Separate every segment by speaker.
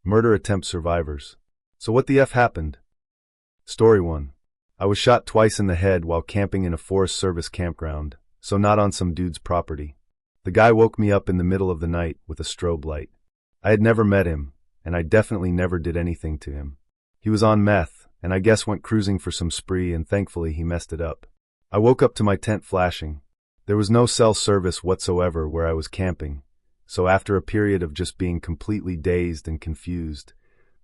Speaker 1: Murder attempt survivors. So what the F happened? Story 1. I was shot twice in the head while camping in a Forest Service campground, so not on some dude's property. The guy woke me up in the middle of the night with a strobe light. I had never met him, and I definitely never did anything to him. He was on meth, and I guess went cruising for some spree, and thankfully he messed it up. I woke up to my tent flashing. There was no cell service whatsoever where I was camping, so after a period of just being completely dazed and confused,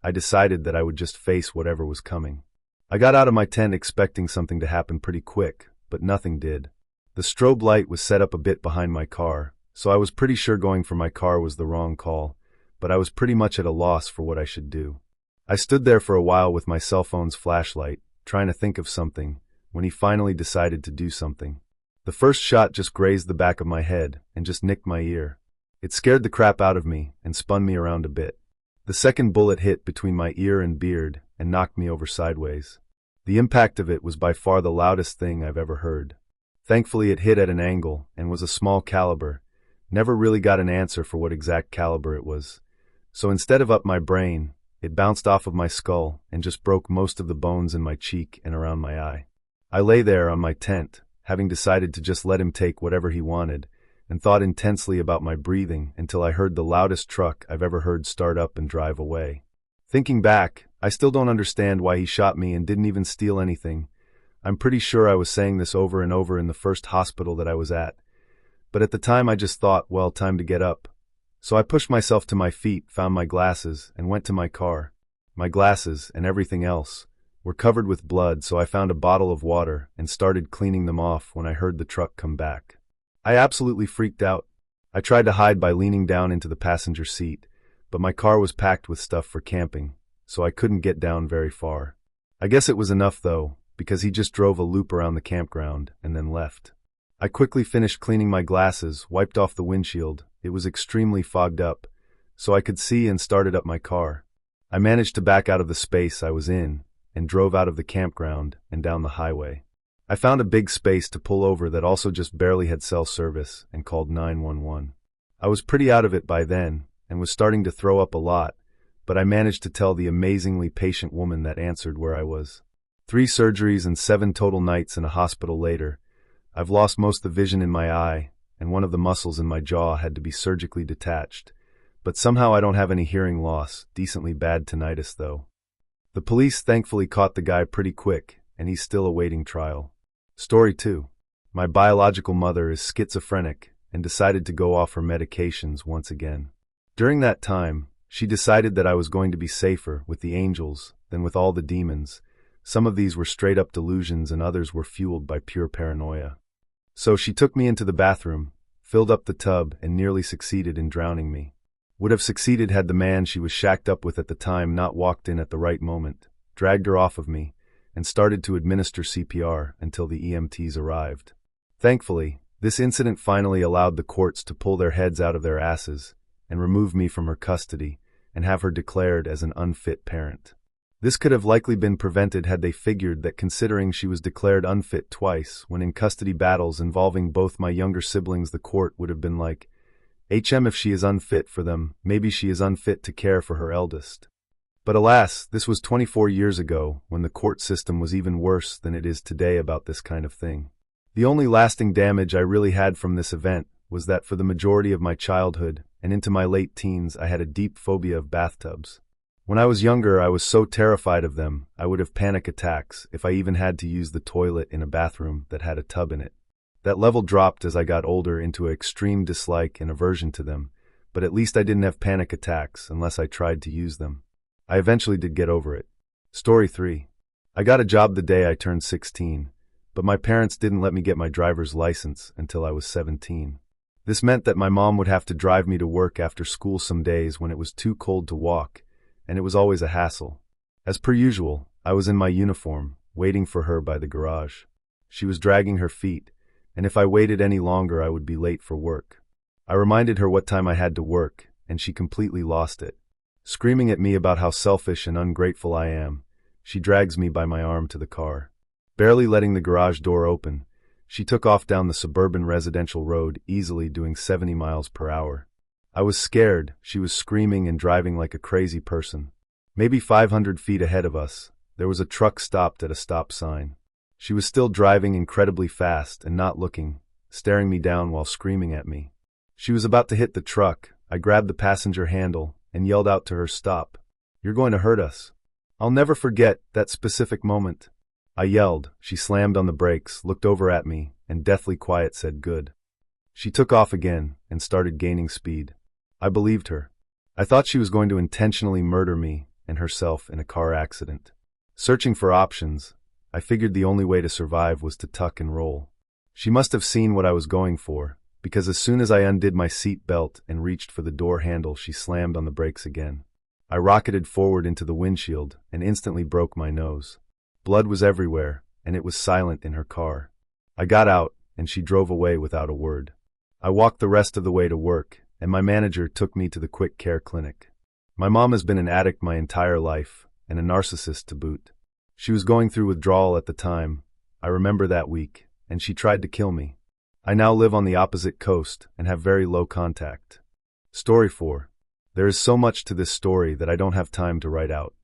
Speaker 1: I decided that I would just face whatever was coming. I got out of my tent expecting something to happen pretty quick, but nothing did. The strobe light was set up a bit behind my car, so I was pretty sure going for my car was the wrong call, but I was pretty much at a loss for what I should do. I stood there for a while with my cell phone's flashlight, trying to think of something, when he finally decided to do something. The first shot just grazed the back of my head and just nicked my ear. It scared the crap out of me and spun me around a bit. The second bullet hit between my ear and beard and knocked me over sideways. The impact of it was by far the loudest thing I've ever heard. Thankfully it hit at an angle and was a small caliber. Never really got an answer for what exact caliber it was. So instead of up my brain, it bounced off of my skull and just broke most of the bones in my cheek and around my eye. I lay there on my tent, having decided to just let him take whatever he wanted, and thought intensely about my breathing until I heard the loudest truck I've ever heard start up and drive away. Thinking back, I still don't understand why he shot me and didn't even steal anything. I'm pretty sure I was saying this over and over in the first hospital that I was at. But at the time I just thought, well, time to get up. So I pushed myself to my feet, found my glasses, and went to my car. My glasses, and everything else, were covered with blood, so I found a bottle of water and started cleaning them off when I heard the truck come back. I absolutely freaked out. I tried to hide by leaning down into the passenger seat, but my car was packed with stuff for camping, so I couldn't get down very far. I guess it was enough though, because he just drove a loop around the campground and then left. I quickly finished cleaning my glasses, wiped off the windshield. It was extremely fogged up, so I could see, and started up my car. I managed to back out of the space I was in and drove out of the campground and down the highway. I found a big space to pull over that also just barely had cell service and called 911. I was pretty out of it by then and was starting to throw up a lot, but I managed to tell the amazingly patient woman that answered where I was. 3 surgeries and 7 total nights in a hospital later, I've lost most of the vision in my eye, and one of the muscles in my jaw had to be surgically detached. But somehow I don't have any hearing loss, decently bad tinnitus though. The police thankfully caught the guy pretty quick, and he's still awaiting trial. Story 2. My biological mother is schizophrenic and decided to go off her medications once again. During that time, she decided that I was going to be safer with the angels than with all the demons. Some of these were straight up delusions and others were fueled by pure paranoia. So she took me into the bathroom, filled up the tub, and nearly succeeded in drowning me. Would have succeeded had the man she was shacked up with at the time not walked in at the right moment, dragged her off of me, and started to administer CPR until the EMTs arrived. Thankfully, this incident finally allowed the courts to pull their heads out of their asses and remove me from her custody and have her declared as an unfit parent. This could have likely been prevented had they figured that, considering she was declared unfit twice when in custody battles involving both my younger siblings, the court would have been like, if she is unfit for them, maybe she is unfit to care for her eldest. But alas, this was 24 years ago, when the court system was even worse than it is today about this kind of thing. The only lasting damage I really had from this event was that for the majority of my childhood and into my late teens I had a deep phobia of bathtubs. When I was younger, I was so terrified of them, I would have panic attacks if I even had to use the toilet in a bathroom that had a tub in it. That level dropped as I got older into an extreme dislike and aversion to them, but at least I didn't have panic attacks unless I tried to use them. I eventually did get over it. Story 3. I got a job the day I turned 16, but my parents didn't let me get my driver's license until I was 17. This meant that my mom would have to drive me to work after school some days when it was too cold to walk, and it was always a hassle. As per usual, I was in my uniform, waiting for her by the garage. She was dragging her feet, and if I waited any longer I would be late for work. I reminded her what time I had to work, and she completely lost it. Screaming at me about how selfish and ungrateful I am, she drags me by my arm to the car. Barely letting the garage door open, she took off down the suburban residential road, easily doing 70 miles per hour. I was scared. She was screaming and driving like a crazy person. Maybe 500 feet ahead of us, there was a truck stopped at a stop sign. She was still driving incredibly fast and not looking, staring me down while screaming at me. She was about to hit the truck. I grabbed the passenger handle and yelled out to her, "Stop. You're going to hurt us." I'll never forget that specific moment. I yelled. She slammed on the brakes, looked over at me, and deathly quiet said, "Good." She took off again and started gaining speed. I believed her. I thought she was going to intentionally murder me and herself in a car accident. Searching for options, I figured the only way to survive was to tuck and roll. She must have seen what I was going for, because as soon as I undid my seat belt and reached for the door handle, she slammed on the brakes again. I rocketed forward into the windshield and instantly broke my nose. Blood was everywhere, and it was silent in her car. I got out, and she drove away without a word. I walked the rest of the way to work, and my manager took me to the quick care clinic. My mom has been an addict my entire life, and a narcissist to boot. She was going through withdrawal at the time. I remember that week, and she tried to kill me. I now live on the opposite coast and have very low contact. Story 4. There is so much to this story that I don't have time to write out.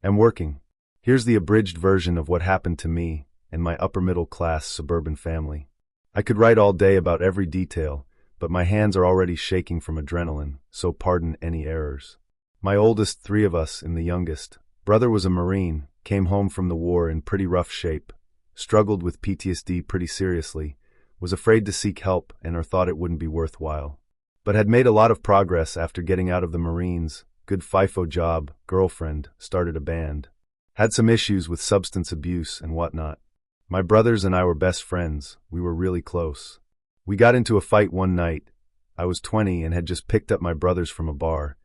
Speaker 1: I'm working. Here's the abridged version of what happened to me and my upper-middle-class suburban family. I could write all day about every detail, but my hands are already shaking from adrenaline, so pardon any errors. My oldest, 3 of us, and the youngest, brother was a Marine, came home from the war in pretty rough shape, struggled with PTSD pretty seriously, was afraid to seek help or thought it wouldn't be worthwhile, but had made a lot of progress after getting out of the Marines, good FIFO job, girlfriend, started a band. Had some issues with substance abuse and whatnot. My brothers and I were best friends. We were really close. We got into a fight one night. I was 20 and had just picked up my brothers from a bar.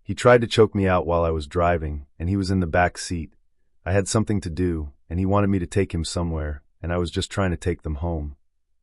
Speaker 1: He tried to choke me out while I was driving, and he was in the back seat. I had something to do, and he wanted me to take him somewhere, and I was just trying to take them home.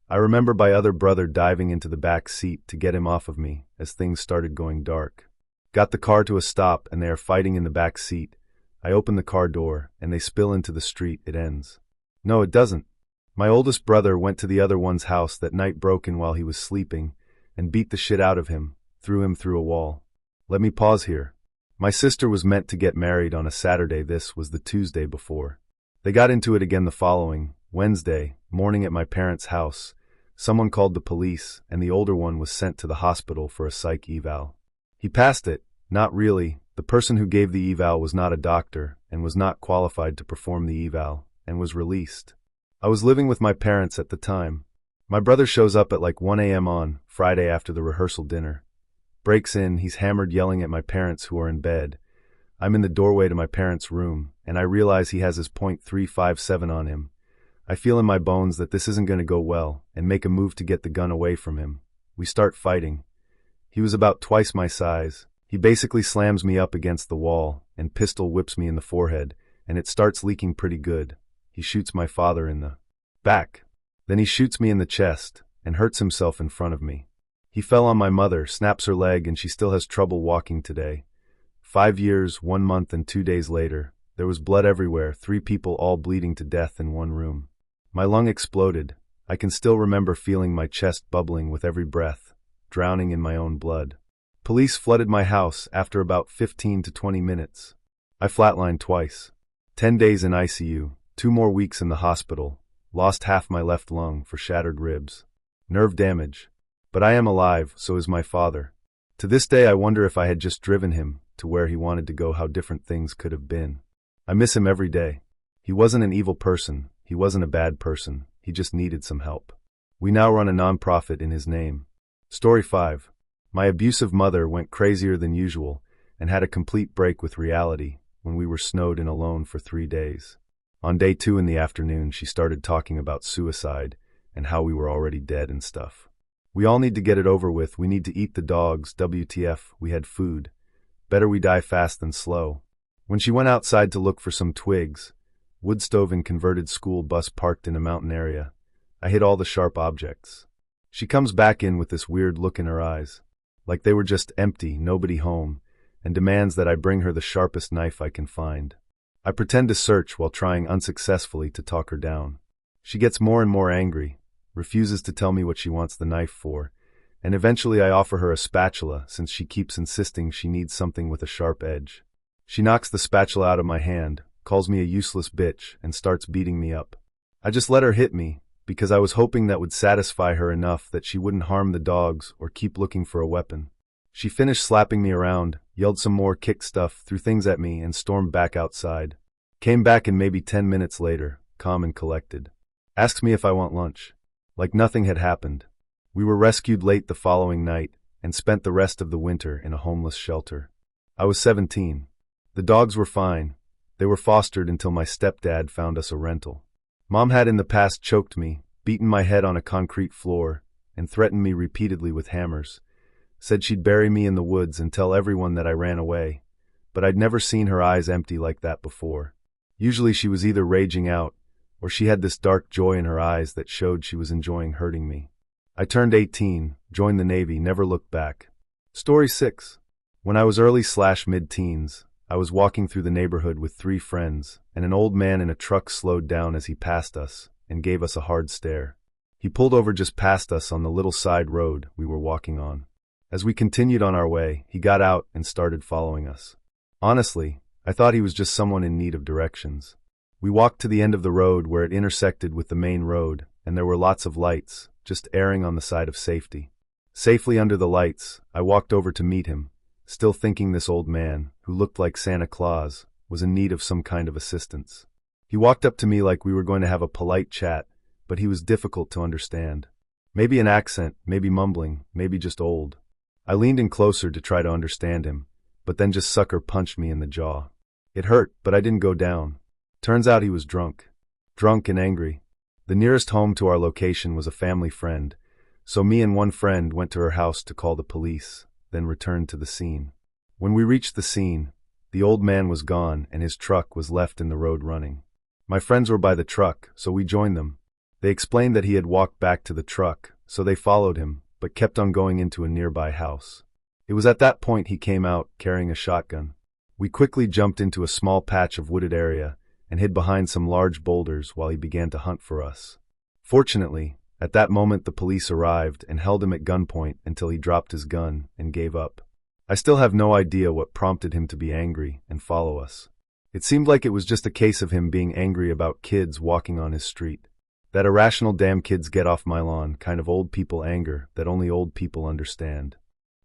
Speaker 1: I remember my other brother diving into the back seat to get him off of me as things started going dark. Got the car to a stop, and they are fighting in the back seat. I open the car door, and they spill into the street. It ends. No, it doesn't. My oldest brother went to the other one's house that night broken while he was sleeping, and beat the shit out of him, threw him through a wall. Let me pause here. My sister was meant to get married on a Saturday. This was the Tuesday before. They got into it again the following Wednesday morning at my parents' house. Someone called the police, and the older one was sent to the hospital for a psych eval. He passed it. Not really. The person who gave the eval was not a doctor and was not qualified to perform the eval, and was released. I was living with my parents at the time. My brother shows up at like 1 a.m. on Friday after the rehearsal dinner. Breaks in, he's hammered, yelling at my parents who are in bed. I'm in the doorway to my parents' room, and I realize he has his .357 on him. I feel in my bones that this isn't going to go well, and make a move to get the gun away from him. We start fighting. He was about twice my size. He basically slams me up against the wall, and pistol whips me in the forehead, and it starts leaking pretty good. He shoots my father in the back. Then he shoots me in the chest, and hurts himself in front of me. He fell on my mother, snaps her leg, and she still has trouble walking today. 5 years, 1 month, and 2 days later, there was blood everywhere, 3 people all bleeding to death in one room. My lung exploded. I can still remember feeling my chest bubbling with every breath, drowning in my own blood. Police flooded my house after about 15 to 20 minutes. I flatlined twice. 10 days in ICU, 2 more weeks in the hospital, lost half my left lung for shattered ribs. Nerve damage. But I am alive, so is my father. To this day I wonder if I had just driven him to where he wanted to go, how different things could have been. I miss him every day. He wasn't an evil person, he wasn't a bad person, he just needed some help. We now run a nonprofit in his name. Story 5. My abusive mother went crazier than usual and had a complete break with reality when we were snowed in alone for 3 days. On day 2 in the afternoon, she started talking about suicide and how we were already dead and stuff. We all need to get it over with. We need to eat the dogs. WTF, we had food. Better we die fast than slow. When she went outside to look for some twigs, wood stove and converted school bus parked in a mountain area, I hit all the sharp objects. She comes back in with this weird look in her eyes, like they were just empty, nobody home, and demands that I bring her the sharpest knife I can find. I pretend to search while trying unsuccessfully to talk her down. She gets more and more angry, refuses to tell me what she wants the knife for, and eventually I offer her a spatula since she keeps insisting she needs something with a sharp edge. She knocks the spatula out of my hand, calls me a useless bitch, and starts beating me up. I just let her hit me, because I was hoping that would satisfy her enough that she wouldn't harm the dogs or keep looking for a weapon. She finished slapping me around, yelled some more, kicked stuff, threw things at me, and stormed back outside. Came back in maybe 10 minutes later, calm and collected. Asks me if I want lunch. Like nothing had happened. We were rescued late the following night and spent the rest of the winter in a homeless shelter. I was 17. The dogs were fine. They were fostered until my stepdad found us a rental. Mom had in the past choked me, beaten my head on a concrete floor, and threatened me repeatedly with hammers. Said she'd bury me in the woods and tell everyone that I ran away, but I'd never seen her eyes empty like that before. Usually she was either raging out, or she had this dark joy in her eyes that showed she was enjoying hurting me. I turned 18, joined the Navy, never looked back. Story 6. When I was early/mid-teens, I was walking through the neighborhood with 3 friends, and an old man in a truck slowed down as he passed us and gave us a hard stare. He pulled over just past us on the little side road we were walking on. As we continued on our way, he got out and started following us. Honestly, I thought he was just someone in need of directions. We walked to the end of the road where it intersected with the main road, and there were lots of lights, just erring on the side of safety. Safely under the lights, I walked over to meet him, still thinking this old man, who looked like Santa Claus, was in need of some kind of assistance. He walked up to me like we were going to have a polite chat, but he was difficult to understand. Maybe an accent, maybe mumbling, maybe just old. I leaned in closer to try to understand him, but then just sucker punched me in the jaw. It hurt, but I didn't go down. Turns out he was drunk. Drunk and angry. The nearest home to our location was a family friend, so me and one friend went to her house to call the police, then returned to the scene. When we reached the scene, the old man was gone and his truck was left in the road running. My friends were by the truck, so we joined them. They explained that he had walked back to the truck, so they followed him, but kept on going into a nearby house. It was at that point he came out, carrying a shotgun. We quickly jumped into a small patch of wooded area and hid behind some large boulders while he began to hunt for us. Fortunately, at that moment the police arrived and held him at gunpoint until he dropped his gun and gave up. I still have no idea what prompted him to be angry and follow us. It seemed like it was just a case of him being angry about kids walking on his street. That irrational damn kids get off my lawn kind of old people anger that only old people understand.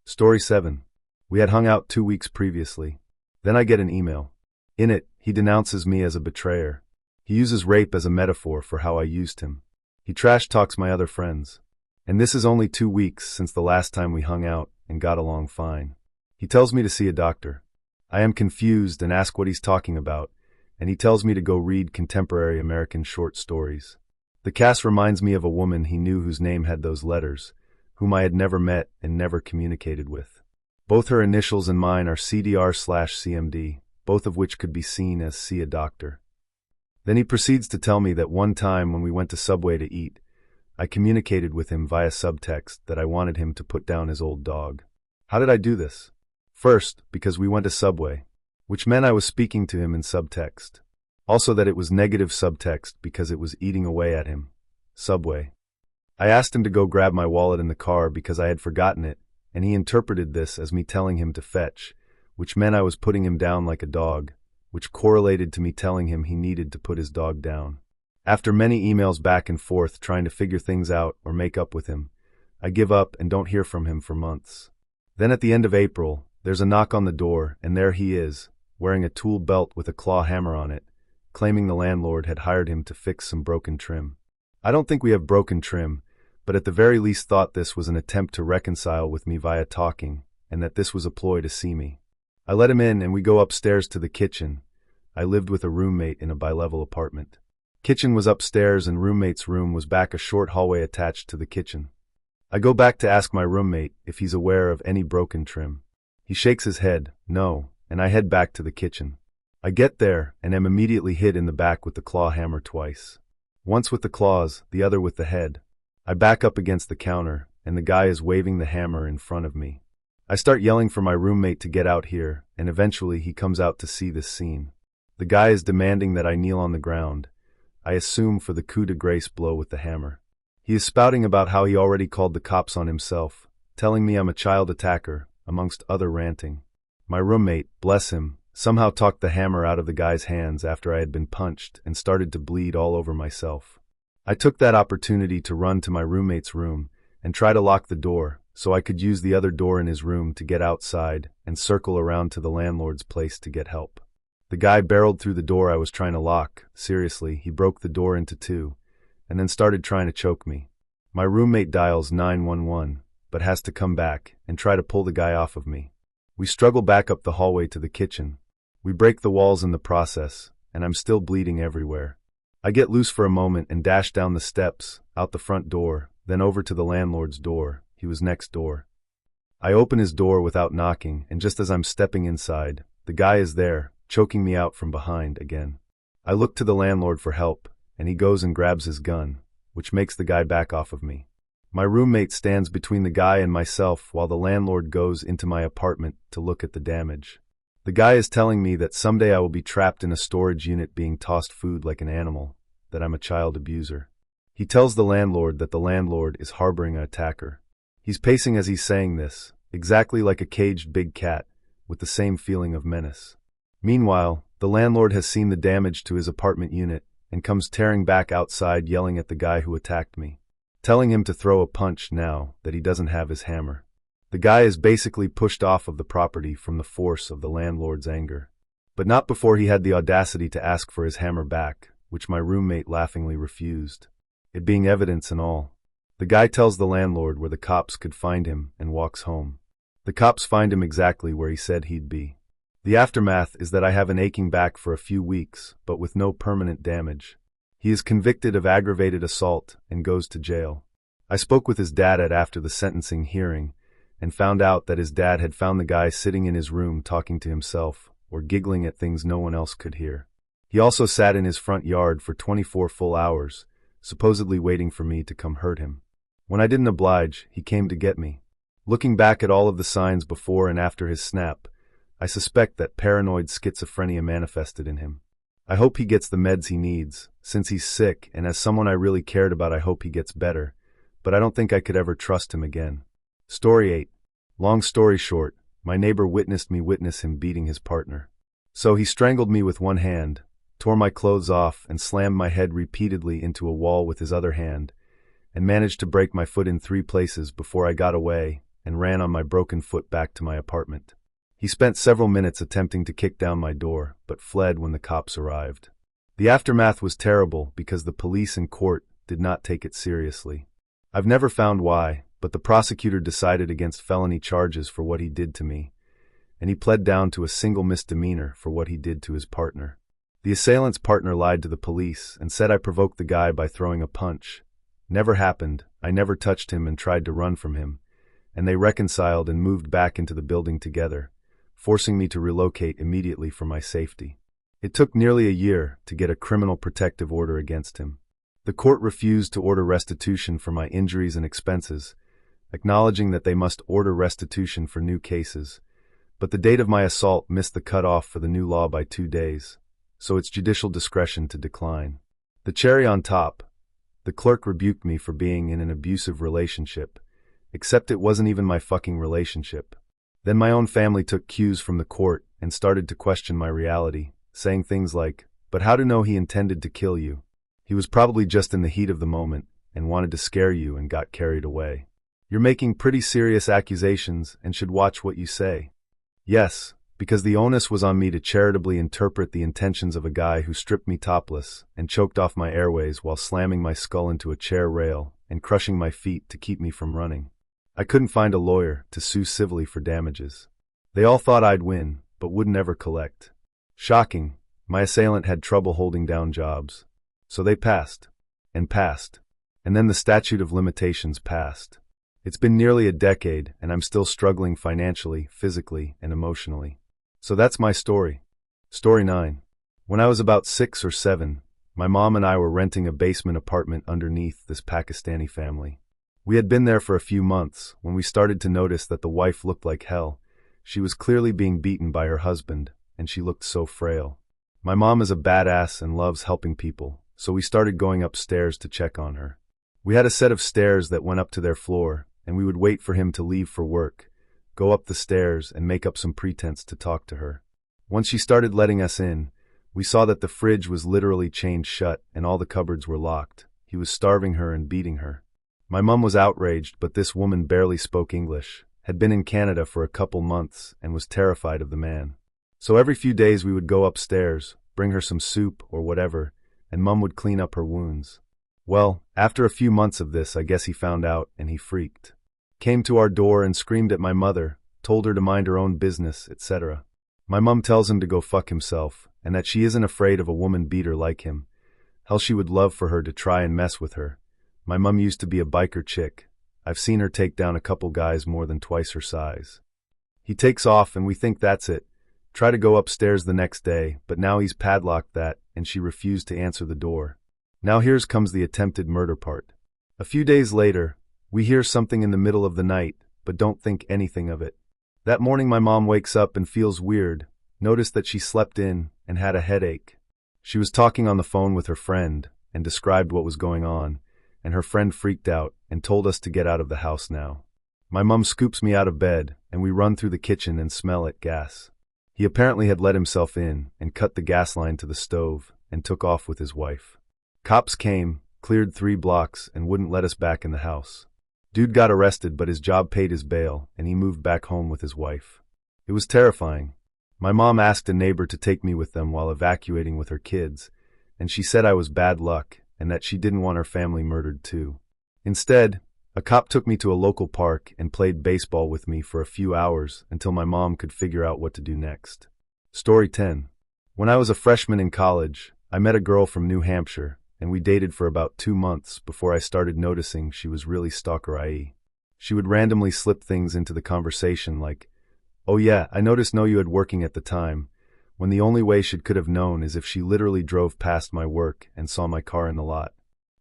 Speaker 1: Story 7. We had hung out 2 weeks previously. Then I get an email. In it, he denounces me as a betrayer. He uses rape as a metaphor for how I used him. He trash talks my other friends. And this is only 2 weeks since the last time we hung out and got along fine. He tells me to see a doctor. I am confused and ask what he's talking about, and he tells me to go read contemporary American short stories. The cast reminds me of a woman he knew whose name had those letters, whom I had never met and never communicated with. Both her initials and mine are CDR/CMD, both of which could be seen as see a doctor. Then he proceeds to tell me that one time when we went to Subway to eat, I communicated with him via subtext that I wanted him to put down his old dog. How did I do this? First, because we went to Subway, which meant I was speaking to him in subtext. Also that it was negative subtext because it was eating away at him. Subway. I asked him to go grab my wallet in the car because I had forgotten it, and he interpreted this as me telling him to fetch, which meant I was putting him down like a dog, which correlated to me telling him he needed to put his dog down. After many emails back and forth trying to figure things out or make up with him, I give up and don't hear from him for months. Then at the end of April, there's a knock on the door, and there he is, wearing a tool belt with a claw hammer on it, claiming the landlord had hired him to fix some broken trim. I don't think we have broken trim, but at the very least thought this was an attempt to reconcile with me via talking, and that this was a ploy to see me. I let him in and we go upstairs to the kitchen. I lived with a roommate in a bi-level apartment. Kitchen was upstairs and roommate's room was back a short hallway attached to the kitchen. I go back to ask my roommate if he's aware of any broken trim. He shakes his head, no, and I head back to the kitchen. I get there and am immediately hit in the back with the claw hammer twice. Once with the claws, the other with the head. I back up against the counter, and the guy is waving the hammer in front of me. I start yelling for my roommate to get out here, and eventually he comes out to see this scene. The guy is demanding that I kneel on the ground, I assume for the coup de grace blow with the hammer. He is spouting about how he already called the cops on himself, telling me I'm a child attacker, amongst other ranting. My roommate, bless him, somehow talked the hammer out of the guy's hands after I had been punched and started to bleed all over myself. I took that opportunity to run to my roommate's room and try to lock the door so I could use the other door in his room to get outside and circle around to the landlord's place to get help. The guy barreled through the door I was trying to lock. Seriously, he broke the door into two and then started trying to choke me. My roommate dials 911, but has to come back and try to pull the guy off of me. We struggle back up the hallway to the kitchen. We break the walls in the process, and I'm still bleeding everywhere. I get loose for a moment and dash down the steps, out the front door, then over to the landlord's door. He was next door. I open his door without knocking, and just as I'm stepping inside, the guy is there, choking me out from behind again. I look to the landlord for help, and he goes and grabs his gun, which makes the guy back off of me. My roommate stands between the guy and myself while the landlord goes into my apartment to look at the damage. The guy is telling me that someday I will be trapped in a storage unit being tossed food like an animal, that I'm a child abuser. He tells the landlord that the landlord is harboring an attacker. He's pacing as he's saying this, exactly like a caged big cat, with the same feeling of menace. Meanwhile, the landlord has seen the damage to his apartment unit and comes tearing back outside yelling at the guy who attacked me, telling him to throw a punch now that he doesn't have his hammer. The guy is basically pushed off of the property from the force of the landlord's anger. But not before he had the audacity to ask for his hammer back, which my roommate laughingly refused, it being evidence and all. The guy tells the landlord where the cops could find him and walks home. The cops find him exactly where he said he'd be. The aftermath is that I have an aching back for a few weeks, but with no permanent damage. He is convicted of aggravated assault and goes to jail. I spoke with his dad after the sentencing hearing and found out that his dad had found the guy sitting in his room talking to himself or giggling at things no one else could hear. He also sat in his front yard for 24 full hours, supposedly waiting for me to come hurt him. When I didn't oblige, he came to get me. Looking back at all of the signs before and after his snap, I suspect that paranoid schizophrenia manifested in him. I hope he gets the meds he needs, since he's sick, and as someone I really cared about I hope he gets better, but I don't think I could ever trust him again. Story 8. Long story short, my neighbor witnessed me witness him beating his partner. So he strangled me with one hand, tore my clothes off and slammed my head repeatedly into a wall with his other hand, and managed to break my foot in 3 places before I got away and ran on my broken foot back to my apartment. He spent several minutes attempting to kick down my door, but fled when the cops arrived. The aftermath was terrible because the police and court did not take it seriously. I've never found why, but the prosecutor decided against felony charges for what he did to me, and he pled down to a single misdemeanor for what he did to his partner. The assailant's partner lied to the police and said I provoked the guy by throwing a punch. Never happened, I never touched him and tried to run from him, and they reconciled and moved back into the building together, forcing me to relocate immediately for my safety. It took nearly a year to get a criminal protective order against him. The court refused to order restitution for my injuries and expenses, acknowledging that they must order restitution for new cases, but the date of my assault missed the cutoff for the new law by 2 days, so it's judicial discretion to decline. The cherry on top, the clerk rebuked me for being in an abusive relationship, except it wasn't even my fucking relationship. Then my own family took cues from the court and started to question my reality, saying things like, "But how to know he intended to kill you? He was probably just in the heat of the moment and wanted to scare you and got carried away. You're making pretty serious accusations and should watch what you say." Yes, because the onus was on me to charitably interpret the intentions of a guy who stripped me topless and choked off my airways while slamming my skull into a chair rail and crushing my feet to keep me from running. I couldn't find a lawyer to sue civilly for damages. They all thought I'd win, but wouldn't ever collect. Shocking, my assailant had trouble holding down jobs. So they passed, and then the statute of limitations passed. It's been nearly a decade, and I'm still struggling financially, physically, and emotionally. So that's my story. Story 9. When I was about 6 or 7, my mom and I were renting a basement apartment underneath this Pakistani family. We had been there for a few months when we started to notice that the wife looked like hell. She was clearly being beaten by her husband, and she looked so frail. My mom is a badass and loves helping people, so we started going upstairs to check on her. We had a set of stairs that went up to their floor, and we would wait for him to leave for work, go up the stairs, and make up some pretense to talk to her. Once she started letting us in, we saw that the fridge was literally chained shut and all the cupboards were locked. He was starving her and beating her. My mom was outraged, but this woman barely spoke English, had been in Canada for a couple months, and was terrified of the man. So every few days we would go upstairs, bring her some soup or whatever, and Mum would clean up her wounds. Well, after a few months of this, I guess he found out, and he freaked. Came to our door and screamed at my mother, told her to mind her own business, etc. My mum tells him to go fuck himself, and that she isn't afraid of a woman beater like him. Hell, she would love for her to try and mess with her. My mum used to be a biker chick. I've seen her take down a couple guys more than twice her size. He takes off and we think that's it. Try to go upstairs the next day, but now he's padlocked that, and she refused to answer the door. Now here's comes the attempted murder part. A few days later, we hear something in the middle of the night, but don't think anything of it. That morning my mom wakes up and feels weird, noticed that she slept in and had a headache. She was talking on the phone with her friend and described what was going on, and her friend freaked out and told us to get out of the house now. My mum scoops me out of bed, and we run through the kitchen and smell at gas. He apparently had let himself in and cut the gas line to the stove and took off with his wife. Cops came, cleared 3 blocks, and wouldn't let us back in the house. Dude got arrested, but his job paid his bail, and he moved back home with his wife. It was terrifying. My mom asked a neighbor to take me with them while evacuating with her kids, and she said I was bad luck and that she didn't want her family murdered too. Instead, a cop took me to a local park and played baseball with me for a few hours until my mom could figure out what to do next. Story 10. When I was a freshman in college, I met a girl from New Hampshire, and we dated for about 2 months before I started noticing she was really stalker-y. She would randomly slip things into the conversation like, "Oh yeah, I noticed you had working at the time," when the only way she could have known is if she literally drove past my work and saw my car in the lot.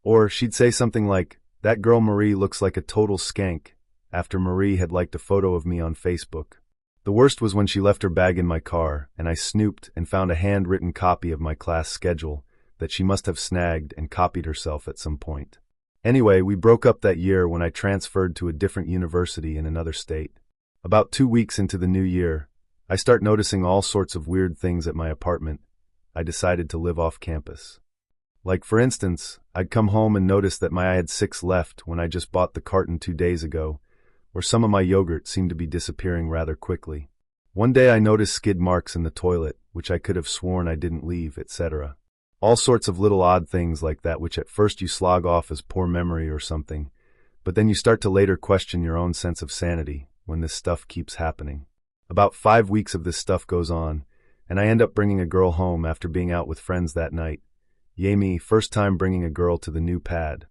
Speaker 1: Or she'd say something like, "That girl Marie looks like a total skank," after Marie had liked a photo of me on Facebook. The worst was when she left her bag in my car, and I snooped and found a handwritten copy of my class schedule that she must have snagged and copied herself at some point. Anyway, we broke up that year when I transferred to a different university in another state. About 2 weeks into the new year, I start noticing all sorts of weird things at my apartment. I decided to live off campus. Like, for instance, I'd come home and notice that I had 6 left when I just bought the carton 2 days ago, or some of my yogurt seemed to be disappearing rather quickly. One day I noticed skid marks in the toilet, which I could have sworn I didn't leave, etc. All sorts of little odd things like that which at first you slog off as poor memory or something, but then you start to later question your own sense of sanity when this stuff keeps happening. About 5 weeks of this stuff goes on, and I end up bringing a girl home after being out with friends that night. Yay me, first time bringing a girl to the new pad.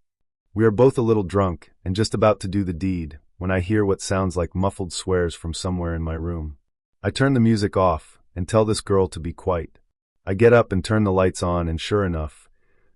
Speaker 1: We are both a little drunk and just about to do the deed when I hear what sounds like muffled swears from somewhere in my room. I turn the music off and tell this girl to be quiet. I get up and turn the lights on, and sure enough,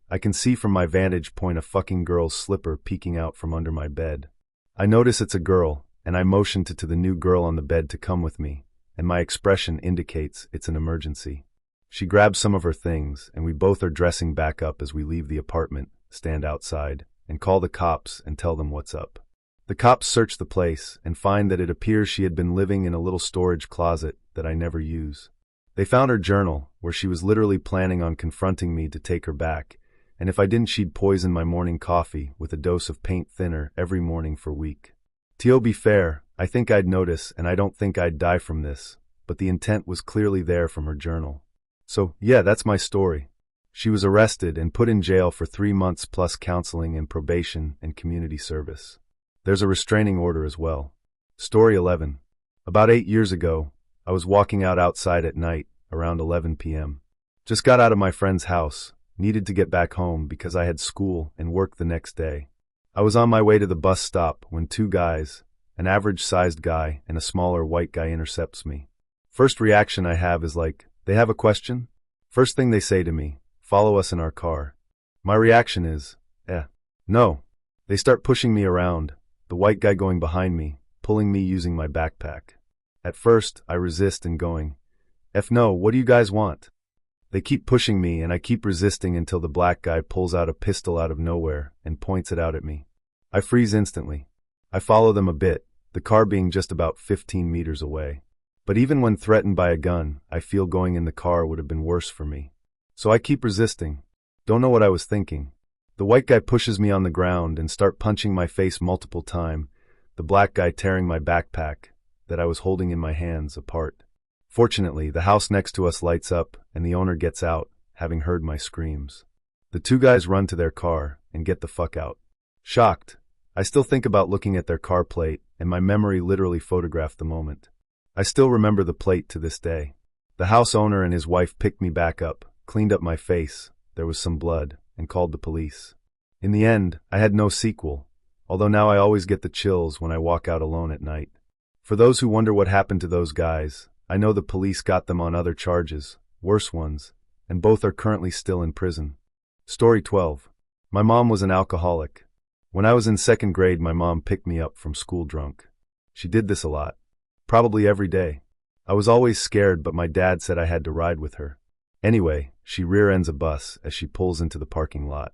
Speaker 1: I can see from my vantage point a fucking girl's slipper peeking out from under my bed. I notice it's a girl, and I motion to the new girl on the bed to come with me, and my expression indicates it's an emergency. She grabs some of her things, and we both are dressing back up as we leave the apartment, stand outside, and call the cops and tell them what's up. The cops search the place and find that it appears she had been living in a little storage closet that I never use. They found her journal, where she was literally planning on confronting me to take her back, and if I didn't, she'd poison my morning coffee with a dose of paint thinner every morning for a week. To be fair, I think I'd notice, and I don't think I'd die from this, but the intent was clearly there from her journal. So, yeah, that's my story. She was arrested and put in jail for 3 months plus counseling and probation and community service. There's a restraining order as well. Story 11. About 8 years ago, I was walking outside at night, around 11 p.m. Just got out of my friend's house, needed to get back home because I had school and work the next day. I was on my way to the bus stop when 2 guys, an average-sized guy and a smaller white guy, intercepts me. First reaction I have is like, they have a question? First thing they say to me, follow us in our car. My reaction is, no. They start pushing me around, the white guy going behind me, pulling me using my backpack. At first, I resist and going, no, what do you guys want? They keep pushing me and I keep resisting until the black guy pulls out a pistol out of nowhere and points it out at me. I freeze instantly. I follow them a bit, the car being just about 15 meters away. But even when threatened by a gun, I feel going in the car would have been worse for me. So I keep resisting. Don't know what I was thinking. The white guy pushes me on the ground and start punching my face multiple times, the black guy tearing my backpack, that I was holding in my hands, apart. Fortunately, the house next to us lights up and the owner gets out, having heard my screams. The two guys run to their car and get the fuck out. Shocked, I still think about looking at their car plate, and my memory literally photographed the moment. I still remember the plate to this day. The house owner and his wife picked me back up, cleaned up my face, there was some blood, and called the police. In the end, I had no sequel, although now I always get the chills when I walk out alone at night. For those who wonder what happened to those guys, I know the police got them on other charges, worse ones, and both are currently still in prison. Story 12. My mom was an alcoholic. When I was in 2nd grade, my mom picked me up from school drunk. She did this a lot. Probably every day. I was always scared, but my dad said I had to ride with her. Anyway, she rear-ends a bus as she pulls into the parking lot.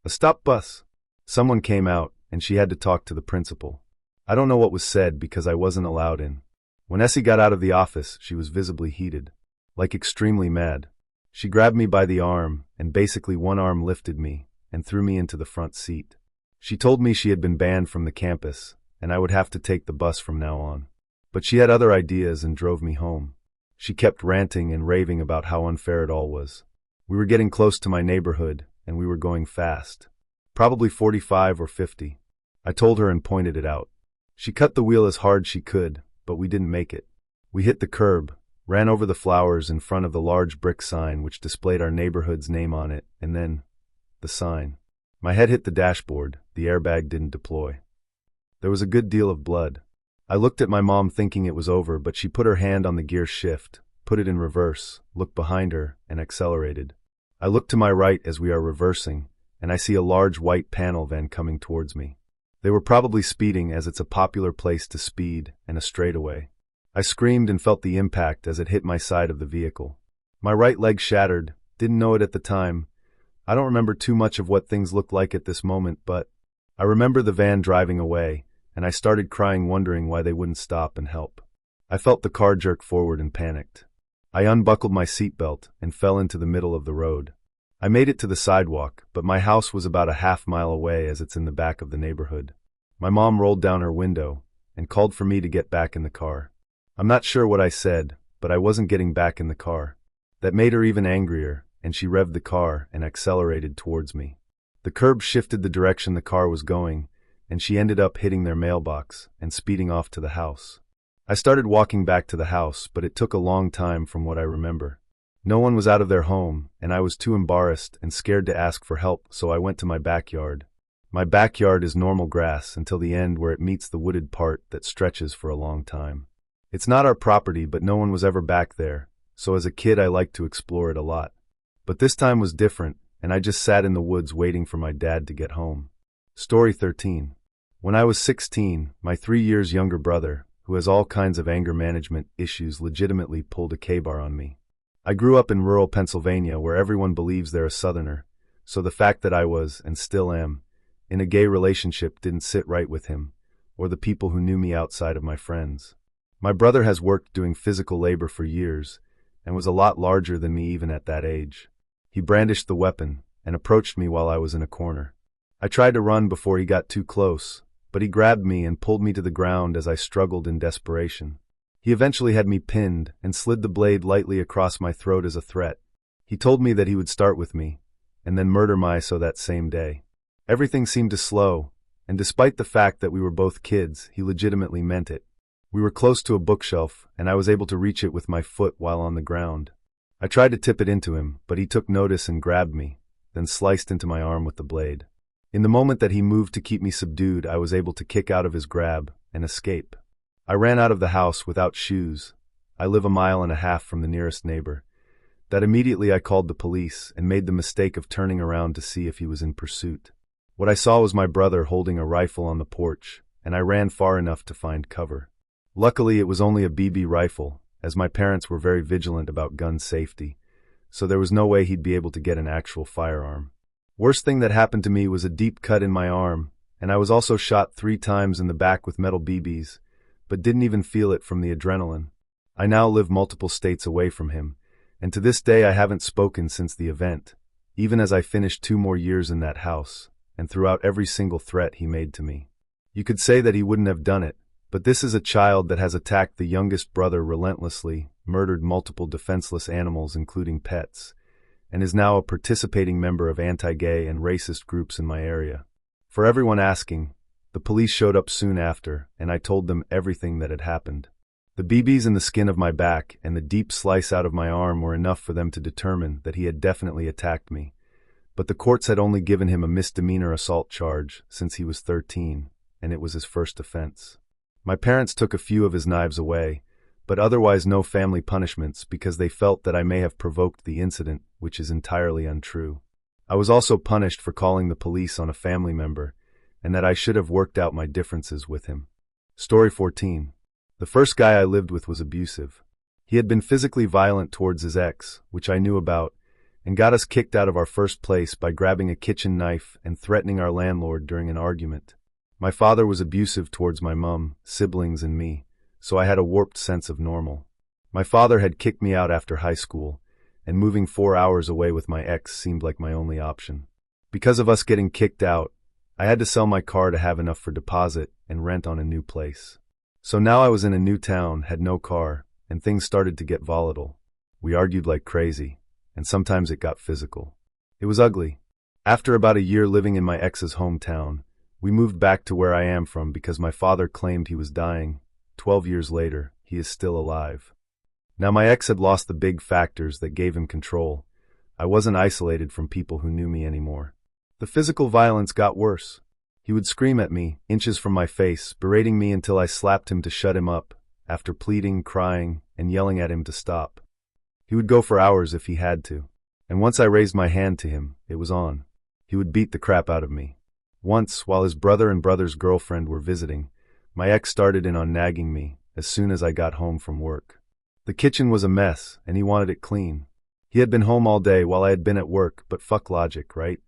Speaker 1: A stop bus. Someone came out, and she had to talk to the principal. I don't know what was said because I wasn't allowed in. When Essie got out of the office, she was visibly heated. Like extremely mad. She grabbed me by the arm, and basically one arm lifted me, and threw me into the front seat. She told me she had been banned from the campus, and I would have to take the bus from now on. But she had other ideas and drove me home. She kept ranting and raving about how unfair it all was. We were getting close to my neighborhood, and we were going fast. Probably 45 or 50. I told her and pointed it out. She cut the wheel as hard she could, but we didn't make it. We hit the curb, ran over the flowers in front of the large brick sign which displayed our neighborhood's name on it, and then the sign. My head hit the dashboard, the airbag didn't deploy. There was a good deal of blood. I looked at my mom thinking it was over, but she put her hand on the gear shift, put it in reverse, looked behind her, and accelerated. I look to my right as we are reversing, and I see a large white panel van coming towards me. They were probably speeding, as it's a popular place to speed, and a straightaway. I screamed and felt the impact as it hit my side of the vehicle. My right leg shattered, didn't know it at the time. I don't remember too much of what things looked like at this moment, but I remember the van driving away, and I started crying, wondering why they wouldn't stop and help. I felt the car jerk forward and panicked. I unbuckled my seatbelt and fell into the middle of the road. I made it to the sidewalk, but my house was about a half-mile away as it's in the back of the neighborhood. My mom rolled down her window and called for me to get back in the car. I'm not sure what I said, but I wasn't getting back in the car. That made her even angrier, and she revved the car and accelerated towards me. The curb shifted the direction the car was going, and she ended up hitting their mailbox and speeding off to the house. I started walking back to the house, but it took a long time from what I remember. No one was out of their home, and I was too embarrassed and scared to ask for help, so I went to my backyard. My backyard is normal grass until the end where it meets the wooded part that stretches for a long time. It's not our property, but no one was ever back there, so as a kid I liked to explore it a lot. But this time was different, and I just sat in the woods waiting for my dad to get home. Story 13. When I was 16, my 3 years younger brother, who has all kinds of anger management issues, legitimately pulled a K-bar on me. I grew up in rural Pennsylvania where everyone believes they're a Southerner, so the fact that I was, and still am, in a gay relationship didn't sit right with him, or the people who knew me outside of my friends. My brother has worked doing physical labor for years, and was a lot larger than me even at that age. He brandished the weapon, and approached me while I was in a corner. I tried to run before he got too close, but he grabbed me and pulled me to the ground as I struggled in desperation. He eventually had me pinned and slid the blade lightly across my throat as a threat. He told me that he would start with me, and then murder me so that same day. Everything seemed to slow, and despite the fact that we were both kids, he legitimately meant it. We were close to a bookshelf, and I was able to reach it with my foot while on the ground. I tried to tip it into him, but he took notice and grabbed me, then sliced into my arm with the blade. In the moment that he moved to keep me subdued, I was able to kick out of his grab and escape. I ran out of the house without shoes. I live 1.5 miles from the nearest neighbor. That immediately I called the police and made the mistake of turning around to see if he was in pursuit. What I saw was my brother holding a rifle on the porch, and I ran far enough to find cover. Luckily, it was only a BB rifle, as my parents were very vigilant about gun safety, so there was no way he'd be able to get an actual firearm. Worst thing that happened to me was a deep cut in my arm, and I was also shot 3 times in the back with metal BBs, but didn't even feel it from the adrenaline. I now live multiple states away from him, and to this day I haven't spoken since the event, even as I finished 2 more years in that house, and throughout every single threat he made to me. You could say that he wouldn't have done it, but this is a child that has attacked the youngest brother relentlessly, murdered multiple defenseless animals including pets, and is now a participating member of anti-gay and racist groups in my area. For everyone asking, the police showed up soon after, and I told them everything that had happened. The BBs in the skin of my back and the deep slice out of my arm were enough for them to determine that he had definitely attacked me, but the courts had only given him a misdemeanor assault charge since he was 13, and it was his first offense. My parents took a few of his knives away, but otherwise no family punishments because they felt that I may have provoked the incident, which is entirely untrue. I was also punished for calling the police on a family member, and that I should have worked out my differences with him. Story 14. The first guy I lived with was abusive. He had been physically violent towards his ex, which I knew about, and got us kicked out of our first place by grabbing a kitchen knife and threatening our landlord during an argument. My father was abusive towards my mom, siblings, and me, so I had a warped sense of normal. My father had kicked me out after high school, and moving 4 hours away with my ex seemed like my only option. Because of us getting kicked out, I had to sell my car to have enough for deposit and rent on a new place. So now I was in a new town, had no car, and things started to get volatile. We argued like crazy, and sometimes it got physical. It was ugly. After about a year living in my ex's hometown, we moved back to where I am from because my father claimed he was dying. 12 years later, he is still alive. Now my ex had lost the big factors that gave him control. I wasn't isolated from people who knew me anymore. The physical violence got worse. He would scream at me, inches from my face, berating me until I slapped him to shut him up, after pleading, crying, and yelling at him to stop. He would go for hours if he had to, and once I raised my hand to him, it was on. He would beat the crap out of me. Once, while his brother and brother's girlfriend were visiting, my ex started in on nagging me as soon as I got home from work. The kitchen was a mess, and he wanted it clean. He had been home all day while I had been at work, but fuck logic, right?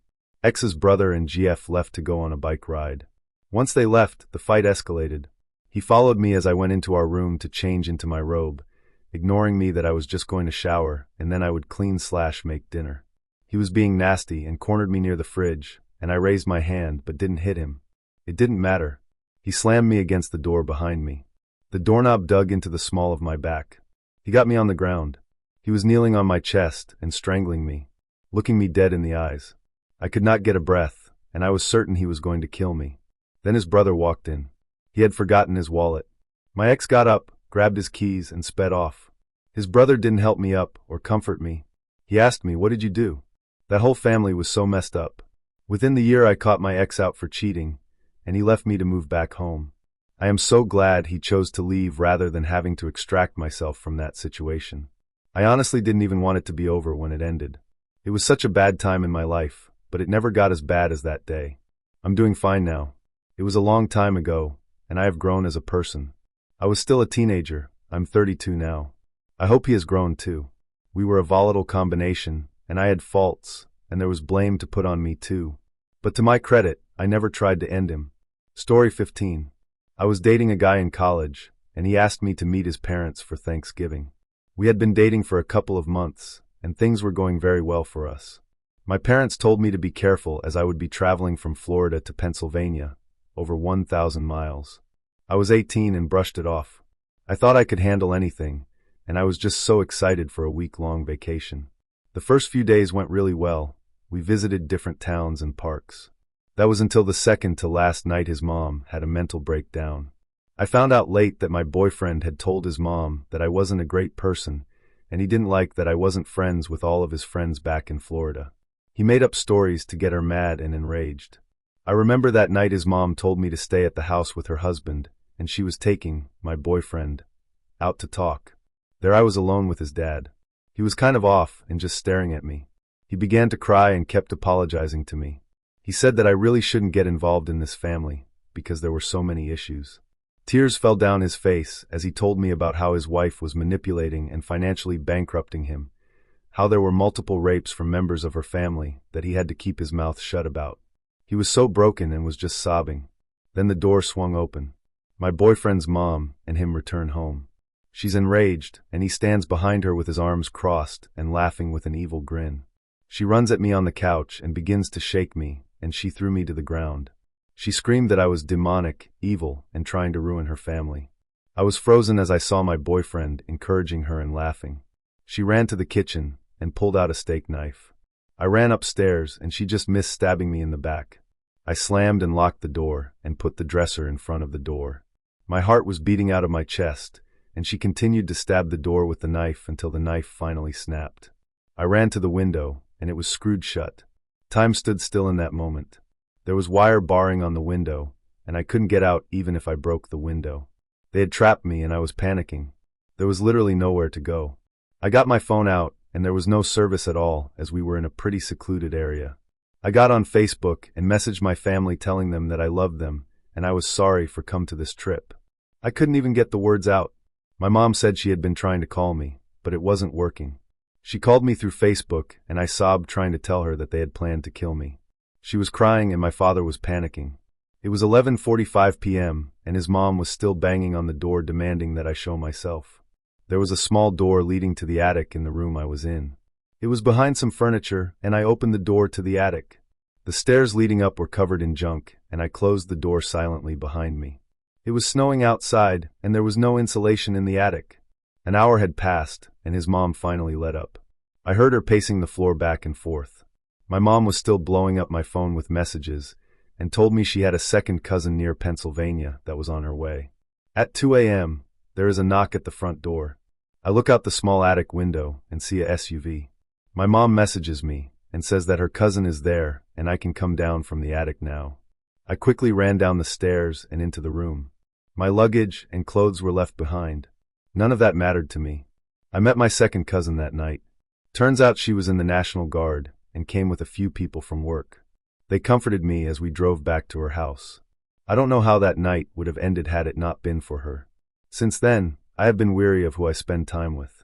Speaker 1: Ex's brother and GF left to go on a bike ride. Once they left, the fight escalated. He followed me as I went into our room to change into my robe, ignoring me that I was just going to shower, and then I would clean/make dinner. He was being nasty and cornered me near the fridge, and I raised my hand but didn't hit him. It didn't matter. He slammed me against the door behind me. The doorknob dug into the small of my back. He got me on the ground. He was kneeling on my chest and strangling me, looking me dead in the eyes. I could not get a breath, and I was certain he was going to kill me. Then his brother walked in. He had forgotten his wallet. My ex got up, grabbed his keys, and sped off. His brother didn't help me up or comfort me. He asked me, "What did you do?" That whole family was so messed up. Within the year I caught my ex out for cheating, and he left me to move back home. I am so glad he chose to leave rather than having to extract myself from that situation. I honestly didn't even want it to be over when it ended. It was such a bad time in my life, but it never got as bad as that day. I'm doing fine now. It was a long time ago, and I have grown as a person. I was still a teenager. I'm 32 now. I hope he has grown too. We were a volatile combination, and I had faults, and there was blame to put on me too. But to my credit, I never tried to end him. Story 15. I was dating a guy in college, and he asked me to meet his parents for Thanksgiving. We had been dating for a couple of months, and things were going very well for us. My parents told me to be careful as I would be traveling from Florida to Pennsylvania, over 1,000 miles. I was 18 and brushed it off. I thought I could handle anything, and I was just so excited for a week-long vacation. The first few days went really well. We visited different towns and parks. That was until the second to last night his mom had a mental breakdown. I found out late that my boyfriend had told his mom that I wasn't a great person, and he didn't like that I wasn't friends with all of his friends back in Florida. He made up stories to get her mad and enraged. I remember that night his mom told me to stay at the house with her husband, and she was taking my boyfriend out to talk. There I was alone with his dad. He was kind of off and just staring at me. He began to cry and kept apologizing to me. He said that I really shouldn't get involved in this family because there were so many issues. Tears fell down his face as he told me about how his wife was manipulating and financially bankrupting him, how there were multiple rapes from members of her family that he had to keep his mouth shut about. He was so broken and was just sobbing. Then the door swung open. My boyfriend's mom and him return home. She's enraged, and he stands behind her with his arms crossed and laughing with an evil grin. She runs at me on the couch and begins to shake me, and she threw me to the ground. She screamed that I was demonic, evil, and trying to ruin her family. I was frozen as I saw my boyfriend encouraging her and laughing. She ran to the kitchen and pulled out a steak knife. I ran upstairs and she just missed stabbing me in the back. I slammed and locked the door and put the dresser in front of the door. My heart was beating out of my chest, and she continued to stab the door with the knife until the knife finally snapped. I ran to the window, and it was screwed shut. Time stood still in that moment. There was wire barring on the window, and I couldn't get out even if I broke the window. They had trapped me and I was panicking. There was literally nowhere to go. I got my phone out, and there was no service at all as we were in a pretty secluded area. I got on Facebook and messaged my family telling them that I loved them and I was sorry for come to this trip. I couldn't even get the words out. My mom said she had been trying to call me, but it wasn't working. She called me through Facebook and I sobbed trying to tell her that they had planned to kill me. She was crying and my father was panicking. It was 11:45 p.m. and his mom was still banging on the door demanding that I show myself. There was a small door leading to the attic in the room I was in. It was behind some furniture, and I opened the door to the attic. The stairs leading up were covered in junk, and I closed the door silently behind me. It was snowing outside, and there was no insulation in the attic. An hour had passed, and his mom finally let up. I heard her pacing the floor back and forth. My mom was still blowing up my phone with messages, and told me she had a second cousin near Pennsylvania that was on her way. At 2 a.m., there is a knock at the front door. I look out the small attic window and see a SUV. My mom messages me and says that her cousin is there and I can come down from the attic now. I quickly ran down the stairs and into the room. My luggage and clothes were left behind. None of that mattered to me. I met my second cousin that night. Turns out she was in the National Guard and came with a few people from work. They comforted me as we drove back to her house. I don't know how that night would have ended had it not been for her. Since then, I have been weary of who I spend time with.